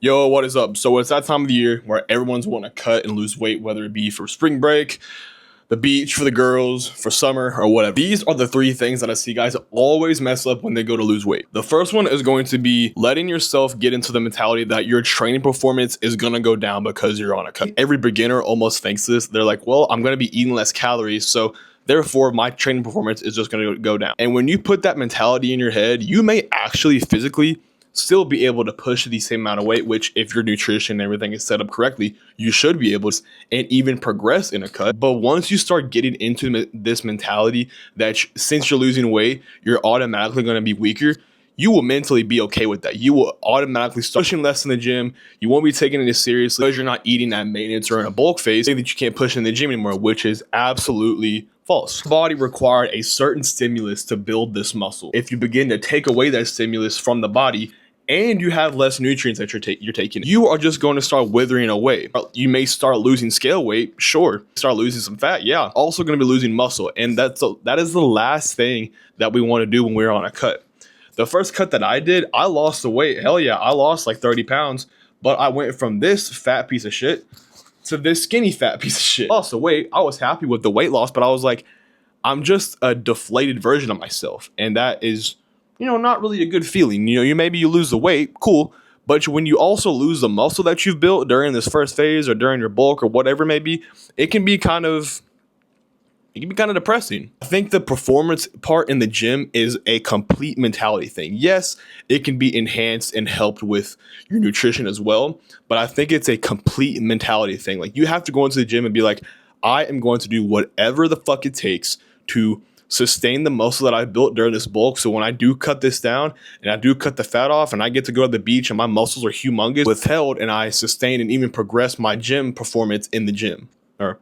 Yo, what is up? So it's that time of the year where everyone's wanting to cut and lose weight, whether it be for spring break, the beach, for the girls, for summer, or whatever. These are the three things that I see guys always mess up when they go to lose weight. The first one is going to be letting yourself get into the mentality that your training performance is going to go down because you're on a cut. Every beginner almost thinks this. They're like, well, I'm going to be eating less calories, so therefore my training performance is just going to go down. And when you put that mentality in your head, you may actually physically still be able to push the same amount of weight, which if your nutrition and everything is set up correctly, you should be able to, and even progress in a cut. But once you start getting into this mentality that since you're losing weight, you're automatically going to be weaker, you will mentally be okay with that. You will automatically start pushing less in the gym. You won't be taking it as seriously because you're not eating at maintenance or in a bulk phase. That you can't push in the gym anymore, which is absolutely false. The body required a certain stimulus to build this muscle. If you begin to take away that stimulus from the body, and you have less nutrients that you're taking, you are just going to start withering away. You may start losing scale weight, sure. Start losing some fat, yeah. Also going to be losing muscle, and that is the last thing that we want to do when we're on a cut. The first cut that I did, I lost the weight. Hell yeah, I lost like 30 pounds, but I went from this fat piece of shit to this skinny fat piece of shit. I lost the weight. I was happy with the weight loss, but I was like, I'm just a deflated version of myself, and that is, not really a good feeling. Maybe you lose the weight, cool, but when you also lose the muscle that you've built during this first phase or during your bulk or whatever it may be, it can be kind of depressing. I think the performance part in the gym is a complete mentality thing. Yes, it can be enhanced and helped with your nutrition as well, but I think it's a complete mentality thing. Like, you have to go into the gym and be like, I am going to do whatever the fuck it takes to sustain the muscle that I built during this bulk. So when I do cut this down and I do cut the fat off and I get to go to the beach and my muscles are humongous, withheld, and I sustain and even progress my gym performance in the gym, or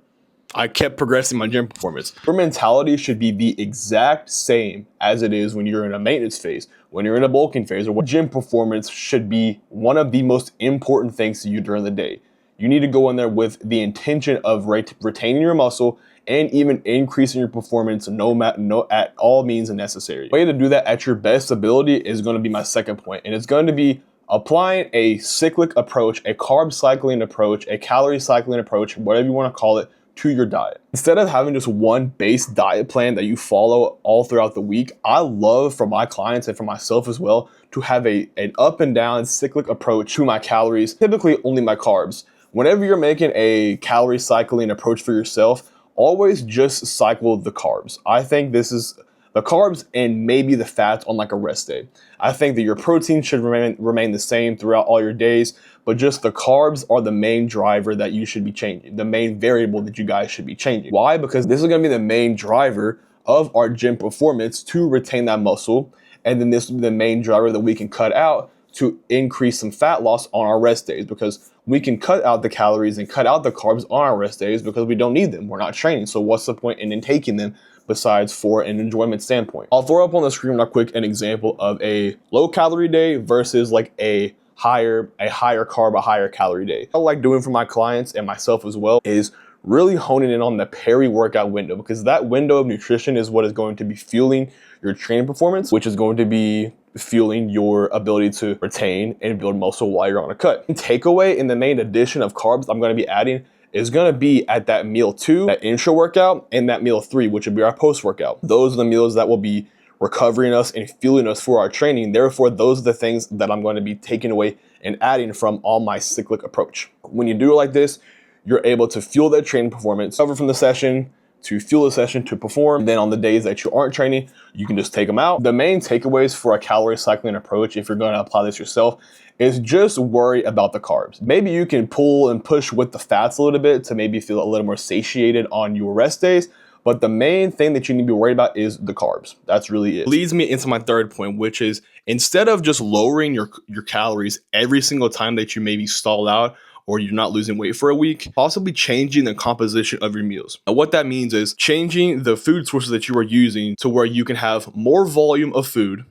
I kept progressing my gym performance. Your mentality should be the exact same as it is when you're in a maintenance phase, when you're in a bulking phase, or what gym performance should be one of the most important things to you during the day. You need to go in there with the intention of retaining your muscle and even increasing your performance at all means necessary. The way to do that at your best ability is going to be my second point, and it's going to be applying a cyclic approach, a carb cycling approach, a calorie cycling approach, whatever you want to call it, to your diet. Instead of having just one base diet plan that you follow all throughout the week, I love for my clients and for myself as well to have an up and down cyclic approach to my calories, typically only my carbs. Whenever you're making a calorie cycling approach for yourself, always just cycle the carbs. I think this is the carbs and maybe the fats on like a rest day. I think that your protein should remain the same throughout all your days, but just the carbs are the main driver that you should be changing, the main variable that you guys should be changing. Why? Because this is going to be the main driver of our gym performance to retain that muscle, and then this will be the main driver that we can cut out to increase some fat loss on our rest days, because we can cut out the calories and cut out the carbs on our rest days because we don't need them. We're not training. So what's the point in taking them besides for an enjoyment standpoint? I'll throw up on the screen real quick an example of a low calorie day versus like a higher carb, a higher calorie day. What I like doing for my clients and myself as well is really honing in on the peri-workout window, because that window of nutrition is what is going to be fueling your training performance, which is going to be fueling your ability to retain and build muscle while you're on a cut. Takeaway in the main addition of carbs I'm going to be adding is going to be at that meal 2, that intro workout, and that meal 3, which would be our post workout. Those are the meals that will be recovering us and fueling us for our training. Therefore, those are the things that I'm going to be taking away and adding from all my cyclic approach. When you do it like this, you're able to fuel that training performance, recover from the session, to fuel the session to perform. Then on the days that you aren't training, you can just take them out. The main takeaways for a calorie cycling approach, if you're going to apply this yourself, is just worry about the carbs. Maybe you can pull and push with the fats a little bit to maybe feel a little more satiated on your rest days. But the main thing that you need to be worried about is the carbs. That's really it. Leads me into my third point, which is instead of just lowering your calories every single time that you maybe stall out or you're not losing weight for a week, possibly changing the composition of your meals. And what that means is changing the food sources that you are using to where you can have more volume of food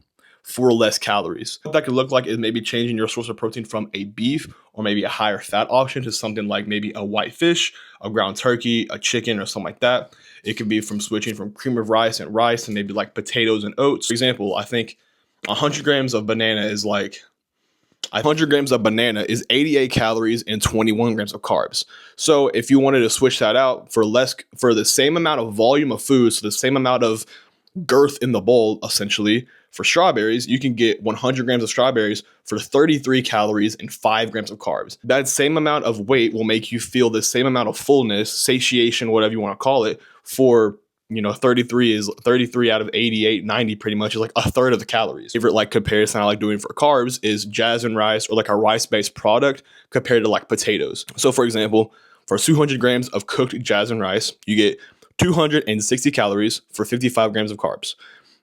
for less calories. What that could look like is maybe changing your source of protein from a beef or maybe a higher fat option to something like maybe a white fish, a ground turkey, a chicken, or something like that. It could be from switching from cream of rice and rice to maybe like potatoes and oats. For example, I think 100 grams of banana is like 100 grams of banana is 88 calories and 21 grams of carbs. So if you wanted to switch that out for the same amount of volume of food, so the same amount of girth in the bowl, essentially, for strawberries, you can get 100 grams of strawberries for 33 calories and 5 grams of carbs. That same amount of weight will make you feel the same amount of fullness, satiation, whatever you want to call it, for 33 out of 88, 90 pretty much is like a third of the calories. Favorite like comparison I like doing for carbs is jasmine rice or like a rice-based product compared to like potatoes. So for example, for 200 grams of cooked jasmine rice, you get 260 calories for 55 grams of carbs.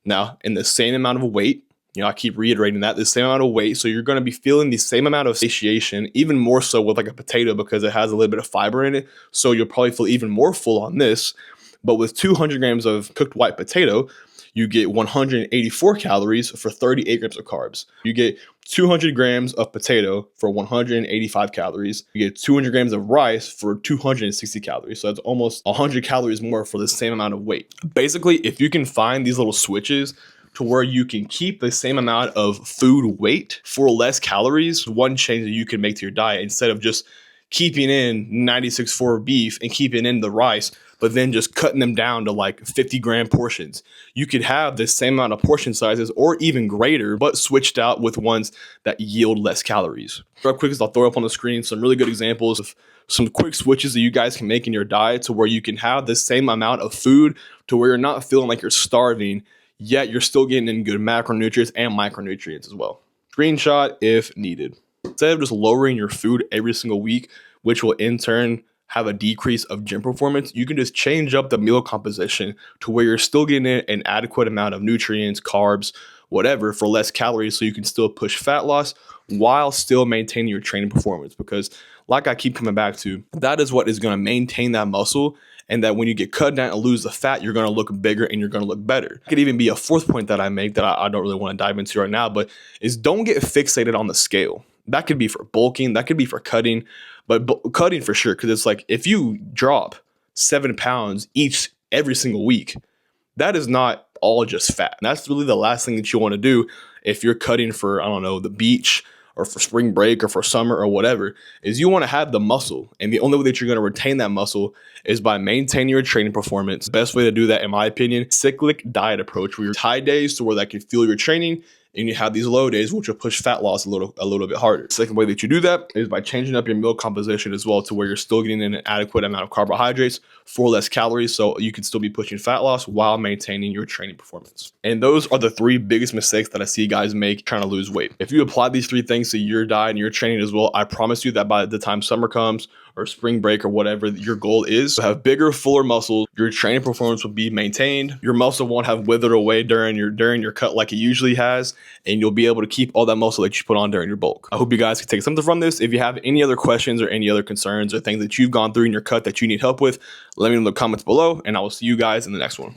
Now, in the same amount of weight, I keep reiterating that, the same amount of weight, so you're going to be feeling the same amount of satiation, even more so with like a potato because it has a little bit of fiber in it, so you'll probably feel even more full on this. But with 200 grams of cooked white potato, you get 184 calories for 38 grams of carbs. You get 200 grams of potato for 185 calories. You get 200 grams of rice for 260 calories. So that's almost 100 calories more for the same amount of weight. Basically, if you can find these little switches to where you can keep the same amount of food weight for less calories, one change that you can make to your diet instead of just keeping in 96.4 beef and keeping in the rice, but then just cutting them down to like 50-gram portions. You could have the same amount of portion sizes or even greater, but switched out with ones that yield less calories. Real quick, I'll throw up on the screen some really good examples of some quick switches that you guys can make in your diet to where you can have the same amount of food to where you're not feeling like you're starving, yet you're still getting in good macronutrients and micronutrients as well. Screenshot if needed. Instead of just lowering your food every single week, which will in turn have a decrease of gym performance, you can just change up the meal composition to where you're still getting an adequate amount of nutrients, carbs, whatever, for less calories, so you can still push fat loss while still maintaining your training performance. Because like I keep coming back to, that is what is going to maintain that muscle, and that when you get cut down and lose the fat, you're going to look bigger and you're going to look better. It could even be a fourth point that I make that I don't really want to dive into right now, but is don't get fixated on the scale. That could be for bulking, that could be for cutting, but cutting for sure, because it's like if you drop 7 pounds every single week, that is not all just fat. And that's really the last thing that you want to do if you're cutting for, I don't know, the beach or for spring break or for summer or whatever, is you want to have the muscle. And the only way that you're going to retain that muscle is by maintaining your training performance. The best way to do that, in my opinion, cyclic diet approach, where you have high days to where that can fuel your training, and you have these low days, which will push fat loss a little bit harder. The second way that you do that is by changing up your meal composition as well, to where you're still getting in an adequate amount of carbohydrates for less calories, so you can still be pushing fat loss while maintaining your training performance. And those are the 3 biggest mistakes that I see guys make trying to lose weight. If you apply these 3 things to your diet and your training as well, I promise you that by the time summer comes or spring break or whatever your goal is, to have bigger, fuller muscles, your training performance will be maintained. Your muscle won't have withered away during your cut like it usually has, and you'll be able to keep all that muscle that you put on during your bulk. I hope you guys can take something from this. If you have any other questions or any other concerns or things that you've gone through in your cut that you need help with, let me know in the comments below, and I will see you guys in the next one.